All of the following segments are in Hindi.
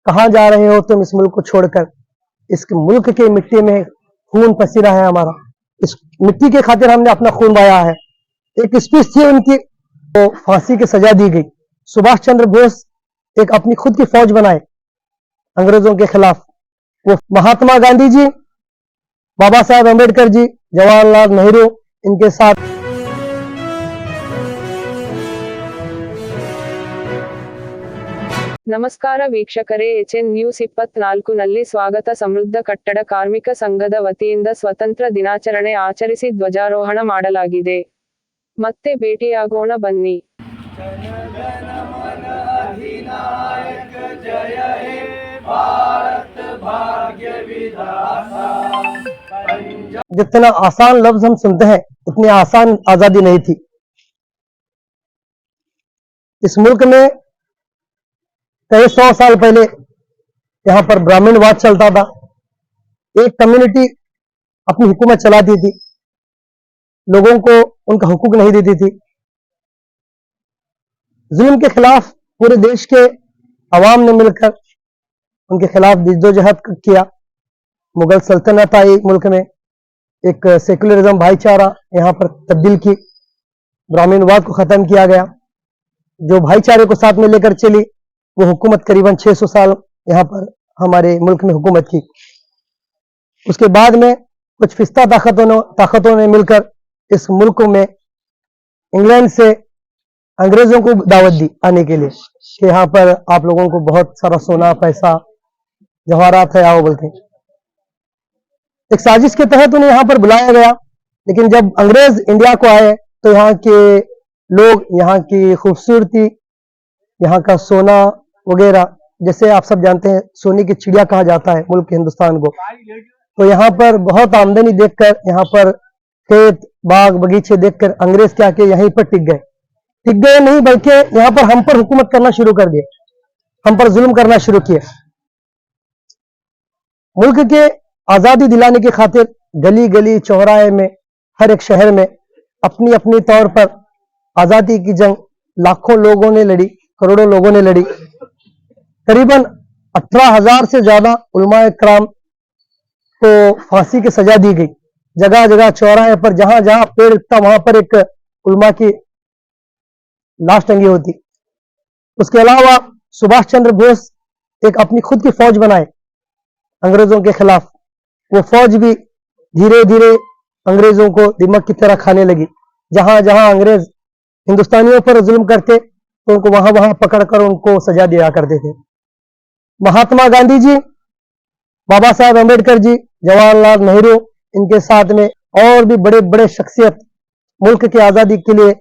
कहाँ जा रहे हो तुम इस मुल्क को छोड़कर। इस मुल्क के मिट्टी में खून पसीना है हमारा, इस मिट्टी के खातिर हमने अपना खून बहाया है। एक स्पीच थी उनकी, तो फांसी की सजा दी गई। सुभाष चंद्र बोस एक अपनी खुद की फौज बनाए अंग्रेजों के खिलाफ। वो महात्मा गांधी जी, बाबा साहेब अम्बेडकर जी, जवाहरलाल नेहरू, इनके साथ ನಮಸ್ಕಾರ ವೀಕ್ಷಕರೇ, ಎಚ್ಎನ್ ನ್ಯೂಸ್ 24 ನಲ್ಲಿ ಸ್ವಾಗತ. ಸಮೃದ್ಧ ಕಟ್ಟಡ ಕಾರ್ಮಿಕ ಸಂಘದ ವತಿಯಿಂದ ಸ್ವತಂತ್ರ ದಿನಾಚರಣೆ ಆಚರಿಸಿ ಧ್ವಜಾರೋಹಣ ಮಾಡಲಾಗಿದೆ. ಮತ್ತೆ ಭೇಟಿಯಾಗೋಣ ಬನ್ನಿ. जितना आसान लफ्ज हम सुनते हैं उतनी आसान आजादी नहीं थी। इस मुल्क में कई 100 साल पहले यहाँ पर ब्राह्मणवाद चलता था। एक कम्युनिटी अपनी हुकूमत चलाती थी, लोगों को उनका हुकूक नहीं देती थी। जुल्म के खिलाफ पूरे देश के अवाम ने मिलकर उनके खिलाफ जिद्दोजहद किया। मुगल सल्तनत आई मुल्क में, एक सेकुलरिज्म भाईचारा यहाँ पर तब्दील की, ब्राह्मणवाद को खत्म किया गया। जो भाईचारे को साथ में लेकर चली वो हुकूमत करीबन 600 साल यहाँ पर हमारे मुल्क में हुकूमत की। उसके बाद में कुछ फिस्ता ताकतों ने मिलकर इस मुल्क में इंग्लैंड से अंग्रेजों को दावत दी आने के लिए कि यहाँ पर आप लोगों को बहुत सारा सोना पैसा जवाहरात है, आओ बोलते हैं। एक साजिश के तहत उन्हें यहाँ पर बुलाया गया। लेकिन जब अंग्रेज इंडिया को आए तो यहाँ के लोग, यहाँ की खूबसूरती, यहाँ का सोना वगैरह, जैसे आप सब जानते हैं सोने की चिड़िया कहा जाता है मुल्क हिंदुस्तान को, तो यहाँ पर बहुत आमदनी देखकर, यहाँ पर खेत बाग बगीचे देखकर अंग्रेज क्या के यहीं पर टिक गए नहीं, बल्कि यहाँ पर हम पर हुकूमत करना शुरू कर दिए, हम पर जुल्म करना शुरू किए। मुल्क के आजादी दिलाने की खातिर गली गली चौराहे में, हर एक शहर में अपनी अपनी तौर पर आजादी की जंग लाखों लोगों ने लड़ी, करोड़ों लोगों ने लड़ी। करीबन 18,000 से ज्यादा उलमाए कराम को फांसी की सजा दी गई। जगह जगह चौराहे पर जहां जहां पेड़ उगता वहां पर एक उलमा की लाश टंगी होती। उसके अलावा सुभाष चंद्र बोस एक अपनी खुद की फौज बनाए अंग्रेजों के खिलाफ। वो फौज भी धीरे धीरे अंग्रेजों को दिमाग की तरह खाने लगी। जहां जहां अंग्रेज हिंदुस्तानियों पर जुल्म करते तो उनको वहां वहां पकड़कर उनको सजा दिया करते थे। महात्मा गांधी जी, बाबा साहेब अम्बेडकर जी, जवाहरलाल नेहरू, इनके साथ में और भी बड़े बड़े शख्सियत मुल्क की आजादी के लिए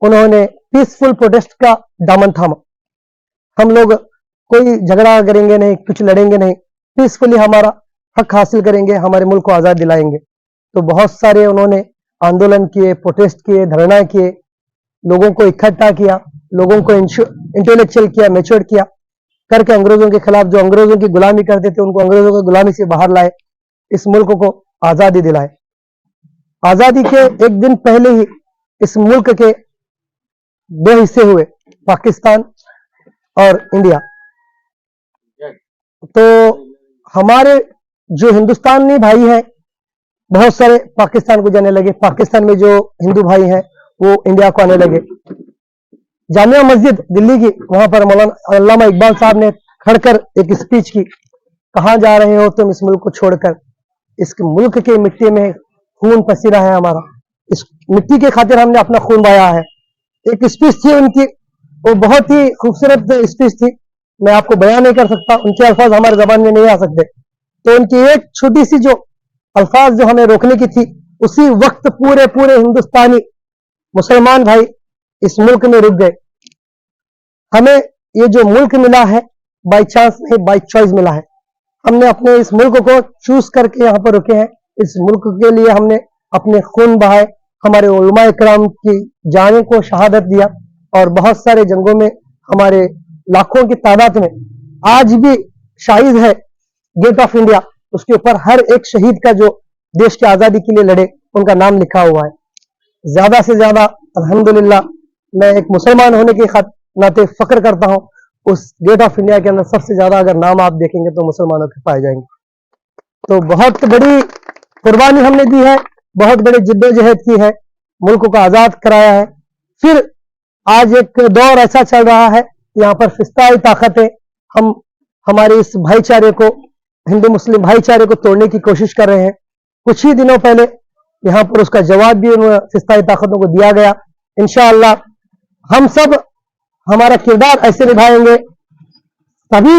उन्होंने पीसफुल प्रोटेस्ट का दामन थामा। हम लोग कोई झगड़ा करेंगे नहीं, कुछ लड़ेंगे नहीं, पीसफुली हमारा हक हासिल करेंगे, हमारे मुल्क को आजाद दिलाएंगे। तो बहुत सारे उन्होंने आंदोलन किए, प्रोटेस्ट किए, धरना किए, लोगों को इकट्ठा किया, लोगों को इंटेलेक्चुअल किया, मैच्योर किया करके अंग्रेजों के खिलाफ, जो अंग्रेजों की गुलामी करते थे उनको अंग्रेजों की गुलामी से बाहर लाए, इस मुल्क को आजादी दिलाए। आजादी के एक दिन पहले ही इस मुल्क के 2 हिस्से हुए, पाकिस्तान और इंडिया। तो हमारे जो हिंदुस्तानी भाई हैं बहुत सारे पाकिस्तान को जाने लगे, पाकिस्तान में जो हिंदू भाई हैं वो इंडिया को आने लगे। जामिया मस्जिद दिल्ली की, वहां पर मौलाना अल्लामा इकबाल साहब ने खड़कर एक स्पीच की, कहाँ जा रहे हो तुम इस मुल्क को छोड़कर। इस मुल्क के मिट्टी में खून पसीना है हमारा, इस मिट्टी के खातिर हमने अपना खून बहाया है। एक स्पीच थी उनकी, वो बहुत ही खूबसूरत स्पीच थी, मैं आपको बयान नहीं कर सकता, उनके अल्फाज हमारे जबान में नहीं आ सकते। तो उनकी एक छोटी सी जो अल्फाज जो हमें रोकने की थी, उसी वक्त पूरे पूरे हिंदुस्तानी मुसलमान भाई इस मुल्क में रुक गए। हमें ये जो मुल्क मिला है बाई चांस नहीं, बाई चॉइस मिला है। हमने अपने इस मुल्क को चूज करके यहाँ पर रुके हैं। इस मुल्क के लिए हमने अपने खून बहाए, हमारे उलमाए कराम की जाने को शहादत दिया, और बहुत सारे जंगों में हमारे लाखों की तादाद में आज भी शहीद है गेट ऑफ इंडिया, उसके ऊपर हर एक शहीद का जो देश की आजादी के लिए लड़े उनका नाम लिखा हुआ है। ज्यादा से ज्यादा अल्हम्दुलिल्लाह मैं एक मुसलमान होने के नाते फख्र करता हूं, उस गेट ऑफ इंडिया के अंदर सबसे ज्यादा अगर नाम आप देखेंगे तो मुसलमानों के पाए जाएंगे। तो बहुत बड़ी कुर्बानी हमने दी है, बहुत बड़ी जिद्दोजहद की है, मुल्क को आजाद कराया है। फिर आज एक दौर ऐसा चल रहा है, यहाँ पर फिस्ताई ताकतें हम हमारे इस भाईचारे को, हिंदू मुस्लिम भाईचारे को तोड़ने की कोशिश कर रहे हैं। कुछ ही दिनों पहले यहाँ पर उसका जवाब भी उन फिस्ताई ताकतों को दिया गया। इंशाअल्लाह हम सब हमारा किरदार ऐसे निभाएंगे, सभी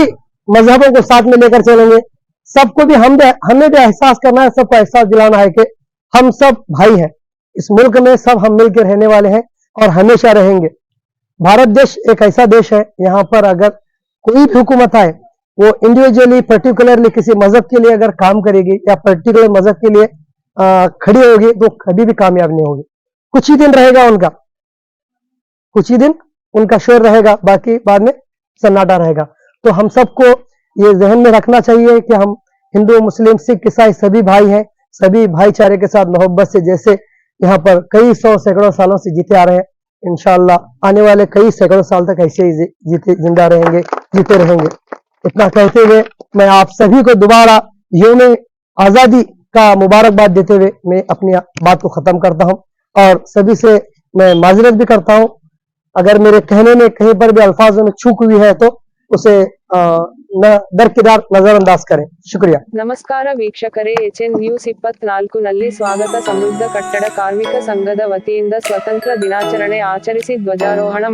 मजहबों को साथ में लेकर चलेंगे। सबको भी हमें भी एहसास करना है, सबको एहसास दिलाना है कि हम सब भाई हैं। इस मुल्क में सब हम मिलकर रहने वाले हैं और हमेशा रहेंगे। भारत देश एक ऐसा देश है, यहाँ पर अगर कोई भी हुकूमत आए वो इंडिविजुअली पर्टिकुलरली किसी मजहब के लिए अगर काम करेगी या पर्टिकुलर मजहब के लिए खड़ी होगी तो कभी भी कामयाब नहीं होगी। कुछ ही दिन रहेगा उनका, कुछ ही दिन उनका शोर रहेगा, बाकी बाद में सन्नाटा रहेगा। तो हम सबको ये जहन में रखना चाहिए कि हम हिंदू मुस्लिम सिख ईसाई सभी भाई हैं, सभी भाईचारे के साथ मोहब्बत से जैसे यहाँ पर कई सौ सैकड़ों सालों से जीते आ रहे हैं, इंशाअल्लाह आने वाले कई सैकड़ों साल तक ऐसे ही जिंदा रहेंगे, जीते रहेंगे। इतना कहते हुए मैं आप सभी को दोबारा यौम आजादी का मुबारकबाद देते हुए मैं अपनी बात को खत्म करता हूं और सभी से मैं माजरत भी करता हूं। अगर मेरे कहने में कहीं पर भी अल्फाजों में चूक हुई है तो उसे दरकिनार नजरअंदाज करें। शुक्रिया। ನಮಸ್ಕಾರ ವೀಕ್ಷಕರೇ, HN ನ್ಯೂಸ್ 24 ನಲ್ಲಿ ಸ್ವಾಗತ. ಸಮೃದ್ಧ ಕಟ್ಟಡ ಕಾರ್ಮಿಕ ಸಂಘದ ವತಿಯಿಂದ ಸ್ವತಂತ್ರ ದಿನಾಚರಣೆ ಆಚರಿಸಿ ಧ್ವಜಾರೋಹಣ